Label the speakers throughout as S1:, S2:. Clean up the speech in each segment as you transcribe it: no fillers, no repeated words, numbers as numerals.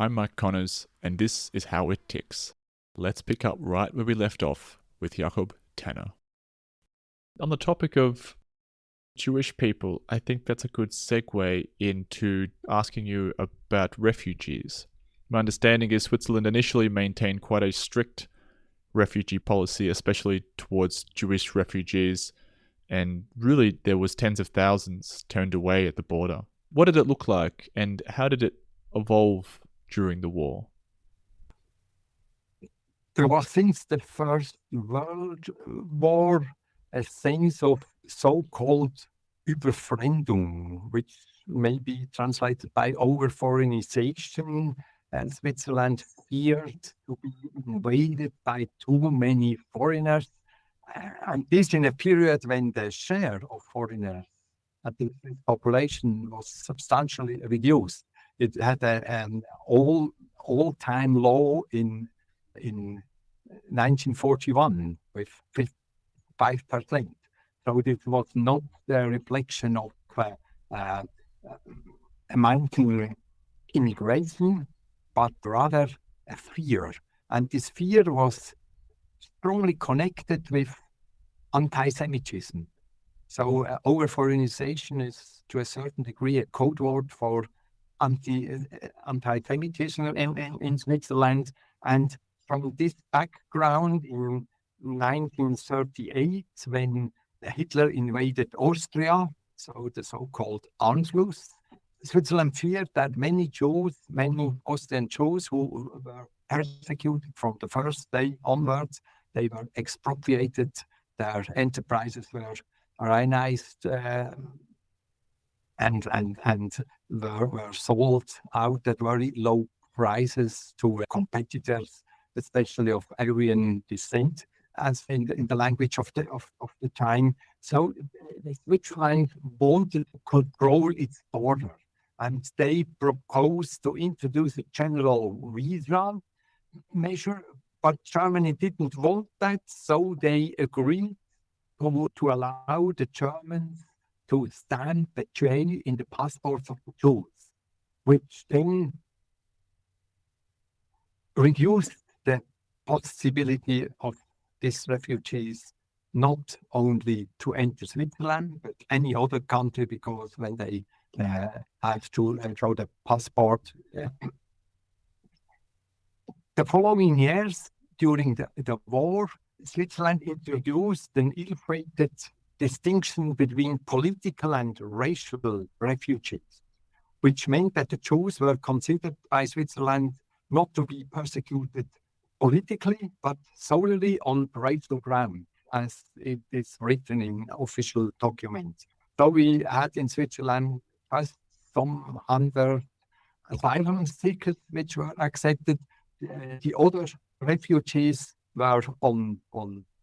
S1: I'm Mike Connors, and this is How It Ticks. Let's pick up right where we left off with Jakob Tanner. On the topic of Jewish people, I think that's a good segue into asking you about refugees. My understanding is Switzerland initially maintained quite a strict refugee policy, especially towards Jewish refugees, and really there was tens of thousands turned away at the border. What did it look like, and how did it evolve during the war?
S2: There was since the First World War a sense of so-called Überfremdung, which may be translated by over-foreignization, and Switzerland feared to be invaded by too many foreigners, and this in a period when the share of foreigners at the population was substantially reduced. It had an all-time low in 1941 with 5%. So this was not the reflection of a mounting immigration, but rather a fear. And this fear was strongly connected with anti-Semitism. So over-foreignization is to a certain degree a code word for anti-Semitism in Switzerland. And from this background in 1938, when Hitler invaded Austria, so the so-called Anschluss, Switzerland feared that many Austrian Jews who were persecuted from the first day onwards, they were expropriated, their enterprises were Aryanized and were sold out at very low prices to competitors, especially of Aryan descent, as in the language of the time. So Switzerland wanted to control its border, and they proposed to introduce a general visa measure, but Germany didn't want that, so they agreed to allow the Germans to stamp the J in the passports of the Jews, which then reduced the possibility of these refugees not only to enter Switzerland, but any other country, because when they have to show the passport. The following years, during the war, Switzerland introduced an ill-fated distinction between political and racial refugees, which meant that the Jews were considered by Switzerland not to be persecuted politically, but solely on racial ground, as it is written in official documents. So we had in Switzerland just some 100 asylum seekers which were accepted. The other refugees were on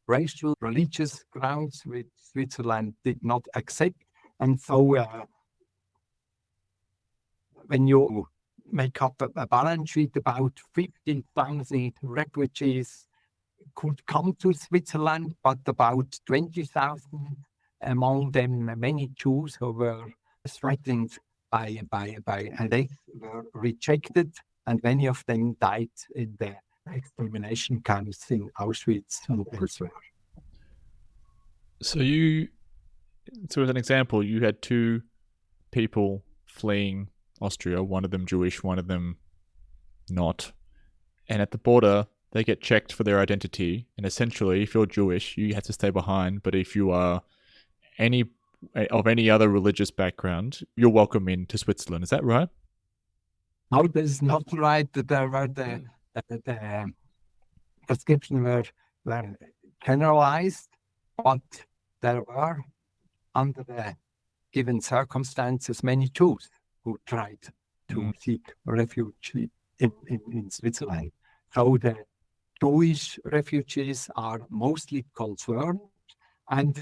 S2: racial, religious grounds, which Switzerland did not accept. And so when you make up a balance sheet, about 15,000 refugees could come to Switzerland, but about 20,000, among them many Jews who were threatened and they were rejected, and many of them died in the extermination camps in Auschwitz and elsewhere.
S1: So as an example, you had two people fleeing Austria, one of them Jewish, one of them not. And at the border, they get checked for their identity. And essentially, if you're Jewish, you have to stay behind. But if you are of any other religious background, you're welcome into Switzerland. Is that right?
S2: No, this is not right. There were the prescriptions were generalized, but there were, under the given circumstances, many Jews who tried to seek refuge in Switzerland. So the Jewish refugees are mostly concerned, and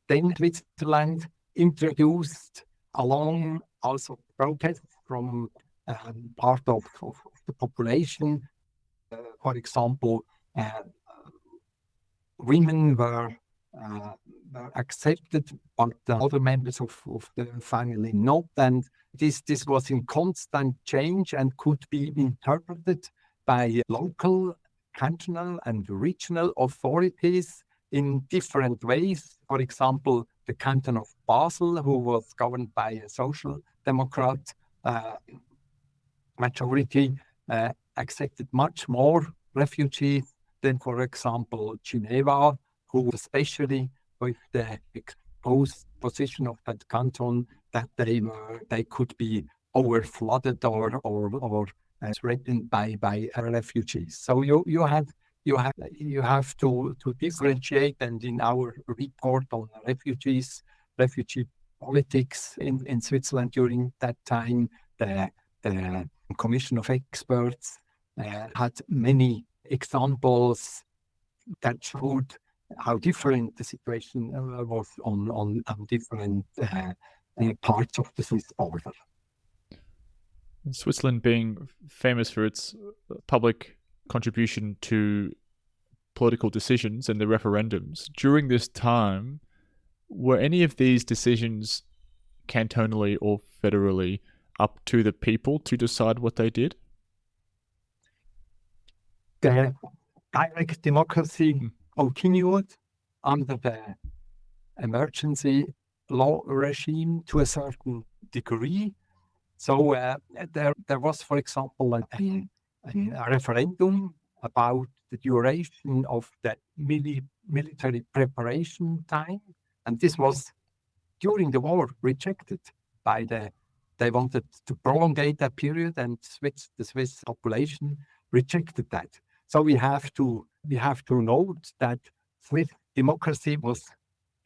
S2: then Switzerland introduced, along also protests from part of the population. For example, women were accepted, but the other members of the family not. And This was in constant change and could be interpreted by local, cantonal, and regional authorities in different ways. For example, the canton of Basel, who was governed by a social democrat majority, accepted much more refugees than, for example, Geneva, who especially with the exposed position of that canton, that they could be overflooded or threatened by refugees. So you have to differentiate. And in our report on refugee politics in Switzerland during that time, the Commission of Experts had many examples that showed how different the situation was on different parts of the Swiss border.
S1: Switzerland being famous for its public contribution to political decisions and the referendums, during this time, were any of these decisions cantonally or federally up to the people to decide what they did?
S2: The direct democracy continued under the emergency law regime to a certain degree. So there was, for example, a referendum about the duration of the military preparation time, and this was during the war rejected by they wanted to prolong that period, and the Swiss population rejected that. So we have to note that Swiss democracy was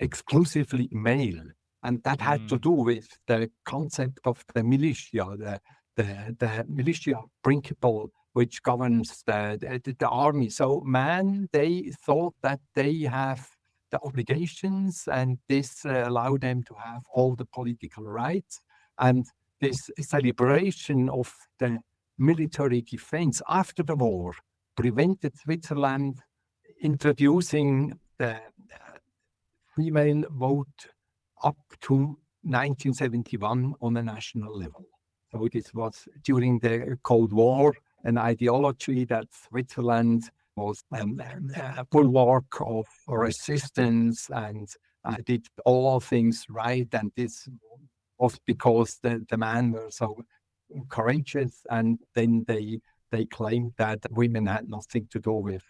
S2: exclusively male, and that had to do with the concept of the militia, the militia principle which governs the army. So they thought that they have the obligations, and this allowed them to have all the political rights. And this celebration of the military defense after the war prevented Switzerland introducing the female vote up to 1971 on a national level. So this was during the Cold War, an ideology that Switzerland was a bulwark of resistance and did all things right. And this was because the men were so courageous, and then they claimed that women had nothing to do with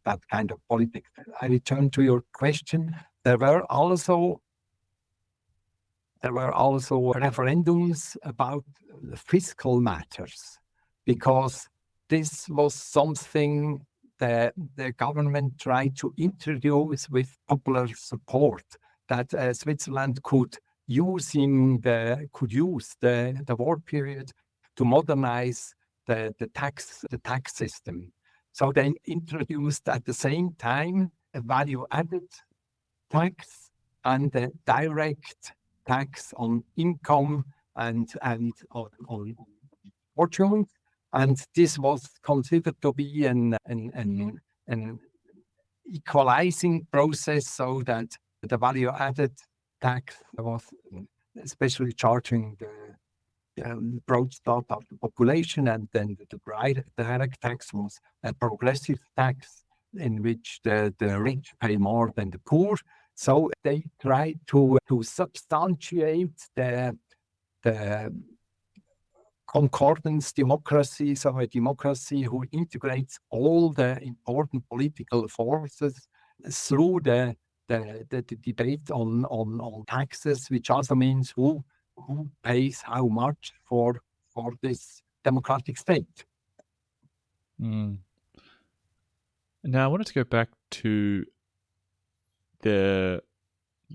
S2: that kind of politics. I return to your question. There were also referendums about fiscal matters, because this was something the government tried to introduce with popular support, that Switzerland could use the war period to modernize the tax system. So they introduced at the same time a value-added tax and a direct tax on income and on fortune. And this was considered to be an equalizing process, so that the value-added tax was especially charging the broad start of the population, and then the direct tax was a progressive tax in which the rich pay more than the poor. So they tried to substantiate the concordance democracy, so a democracy who integrates all the important political forces through the debate on taxes, which also means who pays how much for this democratic state.
S1: Now I wanted to go back to the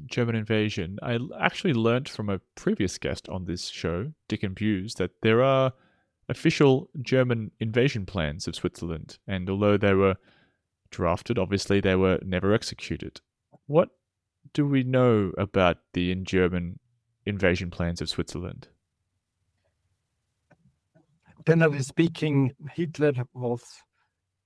S1: German invasion. I actually learnt from a previous guest on this show, Dickon Buse, that there are official German invasion plans of Switzerland, and although they were drafted, obviously they were never executed. What do we know about the German invasion plans of Switzerland?
S2: Generally speaking, Hitler was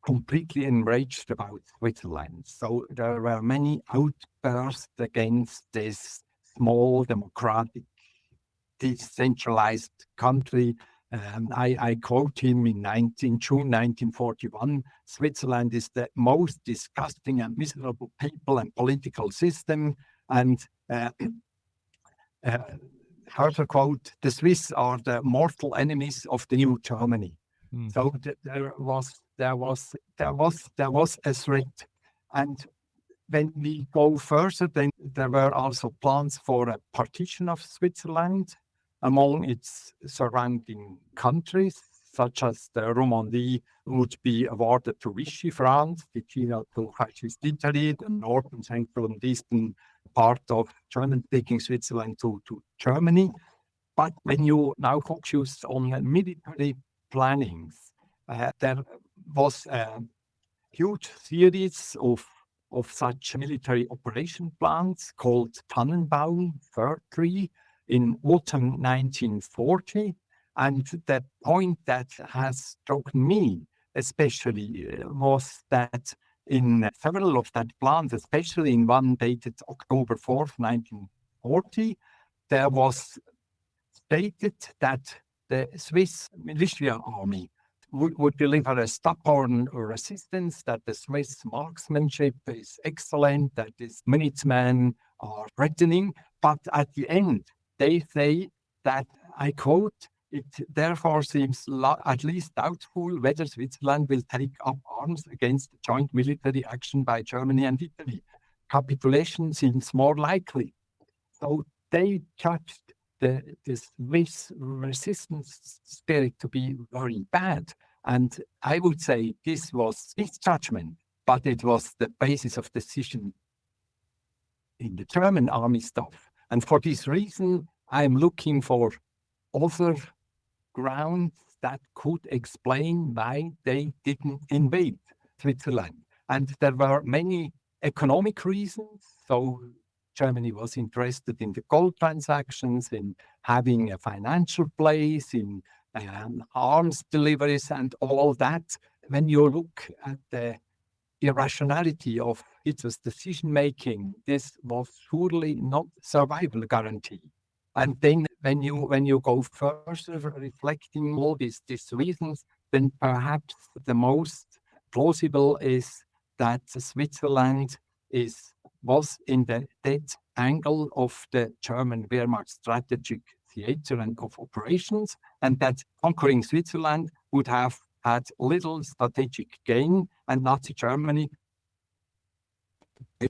S2: completely enraged about Switzerland. So there were many outbursts against this small democratic decentralized country. I quote him in June 1941, Switzerland is the most disgusting and miserable people and political system. And further quote, the Swiss are the mortal enemies of the new Germany. So there was a threat. And when we go further, then there were also plans for a partition of Switzerland among its surrounding countries, such as the Romandy would be awarded to Vichy France, Ticino to Fascist Italy, the northern, central, and eastern part of German-speaking Switzerland to Germany. But when you now focus on military plannings, there was a huge series of such military operation plans called Tannenbaum 3 in autumn 1940. And the point that has struck me especially was that in several of that plans, especially in one dated October 4th, 1940, there was stated that the Swiss militia army would deliver a stubborn resistance, that the Swiss marksmanship is excellent, that these Minutemen are threatening. But at the end, they say that, I quote, it therefore seems at least doubtful whether Switzerland will take up arms against joint military action by Germany and Italy. Capitulation seems more likely. So they judged the Swiss resistance spirit to be very bad. And I would say this was misjudgment, but it was the basis of decision in the German army staff. And for this reason, I'm looking for other grounds that could explain why they didn't invade Switzerland. And there were many economic reasons. So Germany was interested in the gold transactions, in having a financial place, in arms deliveries and all that. When you look at the irrationality of Hitler's decision-making, this was surely not survival guarantee. And then when you go further reflecting all these reasons, then perhaps the most plausible is that Switzerland was in the dead angle of the German Wehrmacht strategic theater and of operations, and that conquering Switzerland would have had little strategic gain, and Nazi Germany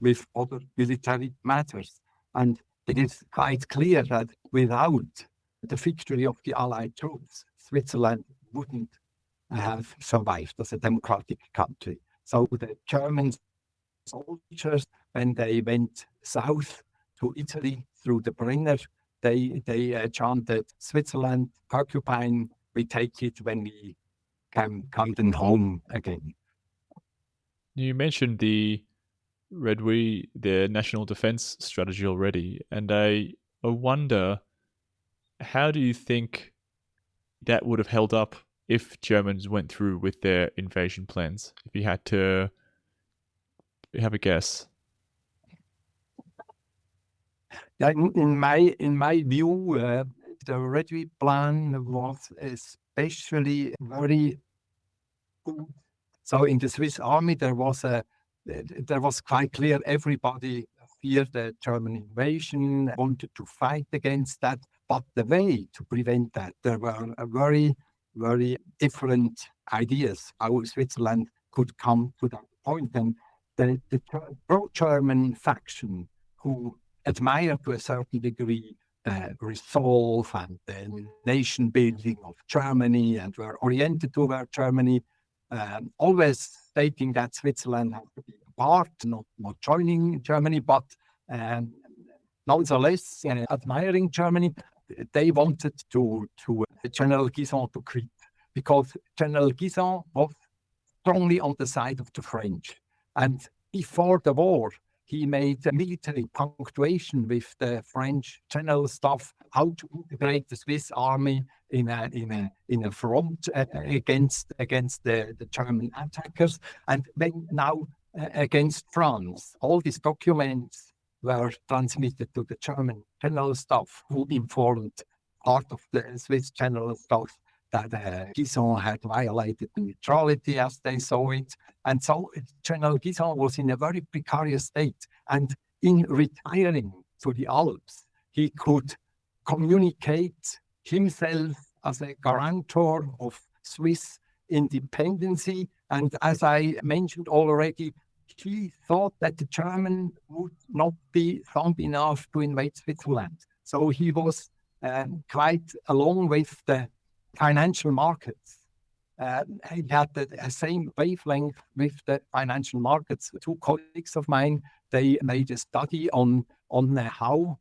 S2: with other military matters. And it is quite clear that without the victory of the Allied troops, Switzerland wouldn't have survived as a democratic country. So the German soldiers, when they went south to Italy through the Brenner, they chanted, Switzerland, Porcupine, we take it when we come then home again.
S1: You mentioned the Reduit, the national defense strategy already, and I wonder, how do you think that would have held up if Germans went through with their invasion plans? If you had to have a guess.
S2: Yeah, in my view, the Reduit plan was especially very good. So in the Swiss army, there was quite clear everybody feared the German invasion, wanted to fight against that. But the way to prevent that, there were very, very different ideas how Switzerland could come to that point. And the pro-German faction, who admire to a certain degree resolve and the nation building of Germany and were oriented toward Germany, always stating that Switzerland has to be a part, not joining Germany, but nonetheless admiring Germany. They wanted to General Guisan to quit, because General Guisan was strongly on the side of the French. And before the war, he made a military punctuation with the French general staff how to integrate the Swiss army in a front against the German attackers, and then now against France. All these documents were transmitted to the German general staff, who informed part of the Swiss general staff that Guison had violated neutrality as they saw it. And so General Guison was in a very precarious state. And in retiring to the Alps, he could communicate himself as a guarantor of Swiss independency. And as I mentioned already, he thought that the German would not be strong enough to invade Switzerland. So he was quite along with the financial markets. He had the same wavelength with the financial markets. Two colleagues of mine, they made a study on how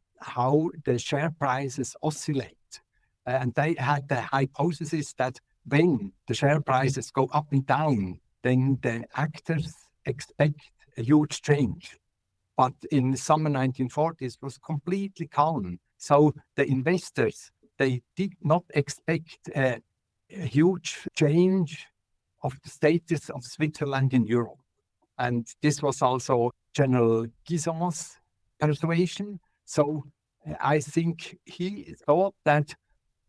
S2: the share prices oscillate. And they had the hypothesis that when the share prices go up and down, then the actors expect a huge change. But in the summer 1940s, it was completely calm. So the investors, they did not expect a huge change of the status of Switzerland in Europe. And this was also General Guison's persuasion. So I think he thought that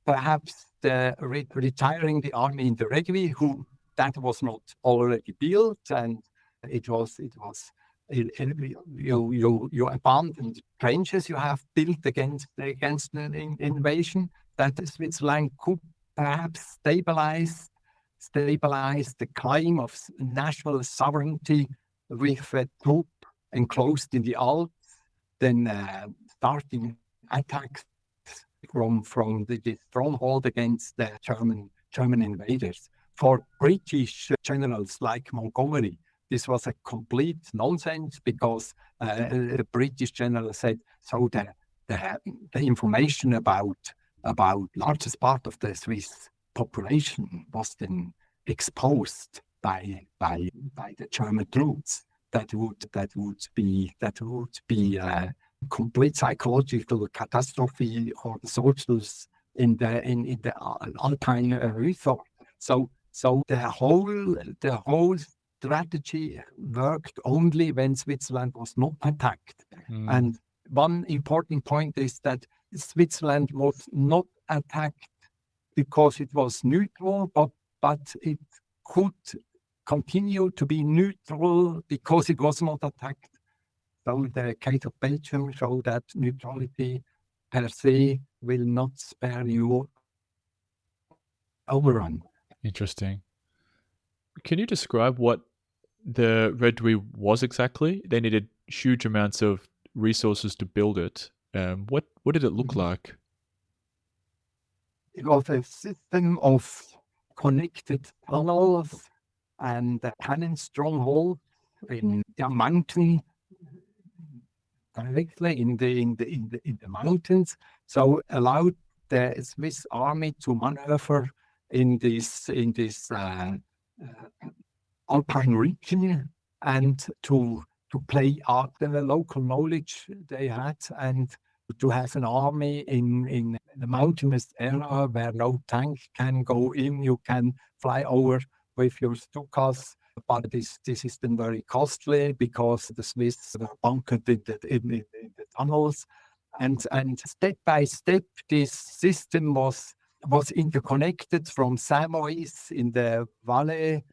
S2: perhaps retiring the army in the Reduit, that was not already built, and you abandoned trenches you have built against the invasion, that Switzerland could perhaps stabilize the claim of national sovereignty with a troop enclosed in the Alps, then starting attacks from the stronghold against the German invaders. For British generals like Montgomery, this was a complete nonsense, because the British general said, so the information about largest part of the Swiss population was then exposed by the German troops. That would be a complete psychological catastrophe for the soldiers in the Alpine resort. So the whole strategy worked only when Switzerland was not attacked. And one important point is that Switzerland was not attacked because it was neutral, but it could continue to be neutral because it was not attacked. So the case of Belgium showed that neutrality per se will not spare you overrun.
S1: Interesting. Can you describe what the Reduit was exactly? They needed huge amounts of resources to build it. What did it look like?
S2: It was a system of connected tunnels and a cannon stronghold in the mountain, directly in the mountains. So allowed the Swiss army to maneuver in this Alpine region, and to play out the local knowledge they had, and to have an army in the mountainous area where no tank can go in. You can fly over with your Stukas, but this is then very costly because the Swiss were bunkered in the tunnels. And step by step, this system was interconnected from Saint-Maurice in the valley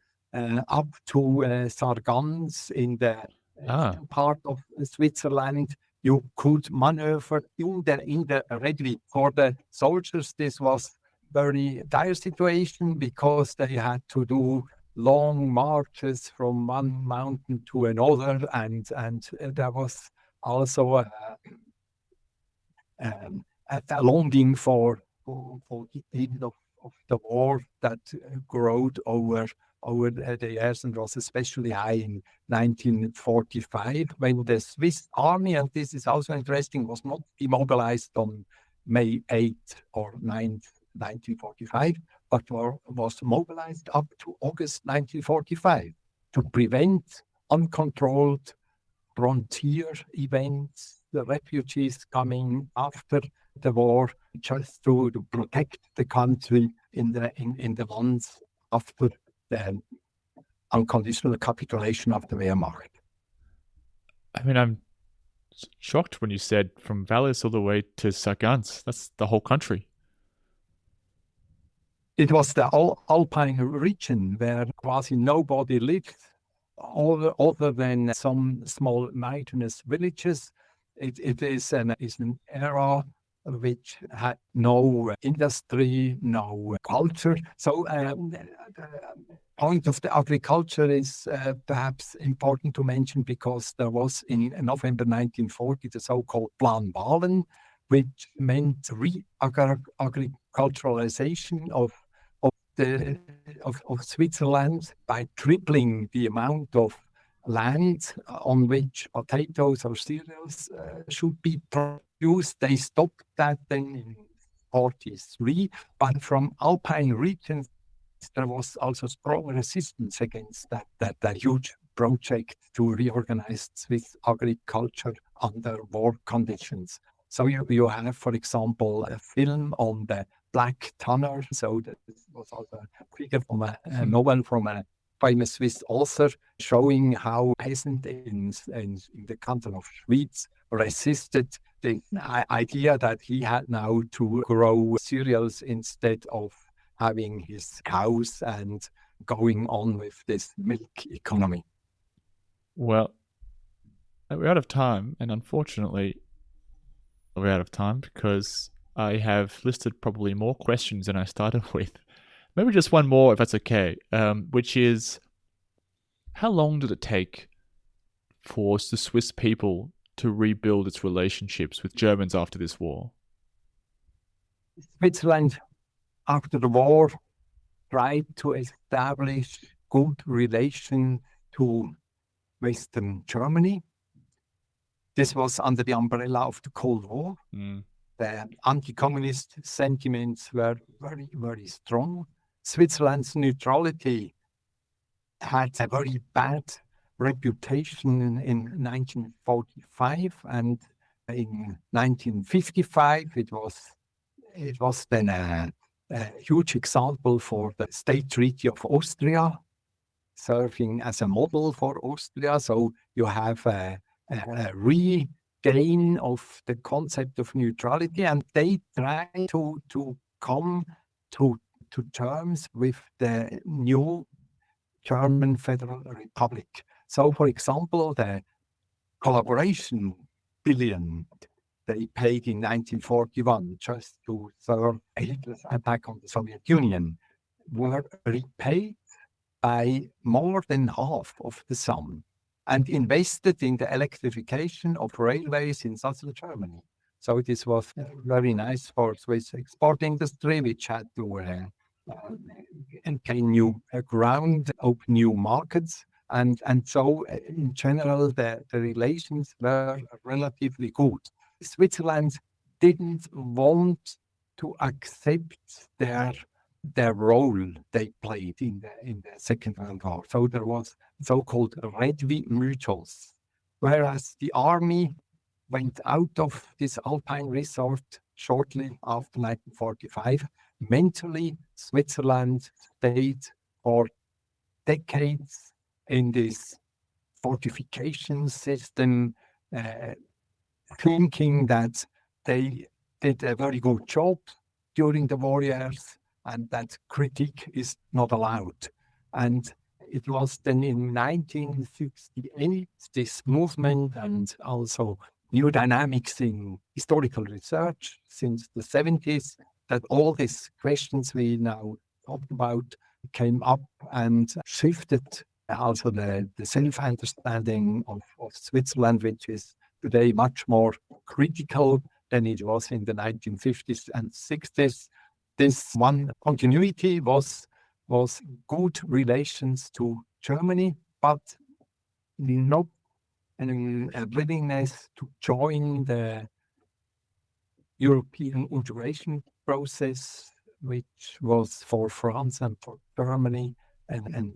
S2: up to Sargans in the eastern part of Switzerland. You could maneuver in the Reduit. For the soldiers, this was very dire situation because they had to do long marches from one mountain to another, and there was also a longing for the end of the war that growed over the years, and was especially high in 1945, when the Swiss army, and this is also interesting, was not demobilized on May 8th or 9th, 1945, but was mobilized up to August 1945 to prevent uncontrolled frontier events, the refugees coming after the war, just to protect the country in the months after the unconditional capitulation of the Wehrmacht.
S1: I mean, I'm shocked when you said from Valais all the way to Sargans. That's the whole country.
S2: It was the Alpine region where quasi nobody lived, other than some small mountainous villages. It is an era which had no industry, no culture. So the point of the agriculture is perhaps important to mention, because there was in November 1940 the so-called Plan Wahlen, which meant agriculturalization of Switzerland by tripling the amount of land on which potatoes or cereals should be produced. They stopped that then in 1943, but from Alpine regions there was also strong resistance against that huge project to reorganize Swiss agriculture under war conditions. So you have, for example, a film on the Black Tanner. So that was also a figure from a novel from a famous Swiss author, showing how peasants in the canton of Schwyz resisted the idea that he had now to grow cereals instead of having his cows and going on with this milk economy.
S1: Well, we're out of time, and unfortunately, we're out of time because I have listed probably more questions than I started with. Maybe just one more, if that's okay, which is, how long did it take for the Swiss people to rebuild its relationships with Germans after this war?
S2: Switzerland, after the war, tried to establish good relations to Western Germany. This was under the umbrella of the Cold War. The anti-communist sentiments were very, very strong. Switzerland's neutrality had a very bad reputation in 1945, and in 1955 it was then a huge example for the State Treaty of Austria, serving as a model for Austria. So you have a regain of the concept of neutrality, and they try to come to terms with the new German Federal Republic. So, for example, the collaboration billion they paid in 1941 just to serve Hitler's attack on the Soviet Union were repaid by more than half of the sum and invested in the electrification of railways in southern Germany. So this was very nice for Swiss export industry, which had to gain new ground, open new markets. And so in general, the relations were relatively good. Switzerland didn't want to accept their role they played in the Second World War. So there was so-called Reduit mutuals, whereas the army went out of this Alpine resort shortly after 1945. Mentally, Switzerland stayed for decades in this fortification system, thinking that they did a very good job during the war years and that critique is not allowed. And it was then in 1968, this movement and also new dynamics in historical research since the 70s, that all these questions we now talked about came up and shifted also the self-understanding of Switzerland, which is today much more critical than it was in the 1950s and 60s. This one continuity was good relations to Germany, but not a willingness to join the European integration process, which was for France and for Germany and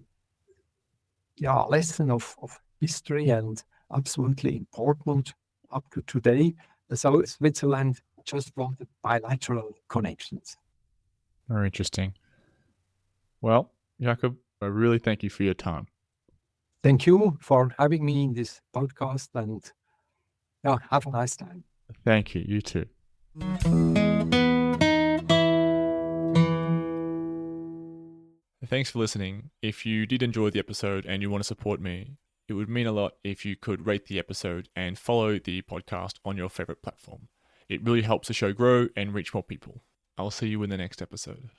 S2: a lesson of history and absolutely important up to today. So Switzerland just wanted bilateral connections.
S1: Very interesting. Well, Jakob, I really thank you for your time.
S2: Thank you for having me in this podcast, and have a nice time.
S1: Thank you. You too. Thanks for listening. If you did enjoy the episode and you want to support me, it would mean a lot if you could rate the episode and follow the podcast on your favorite platform. It really helps the show grow and reach more people. I'll see you in the next episode.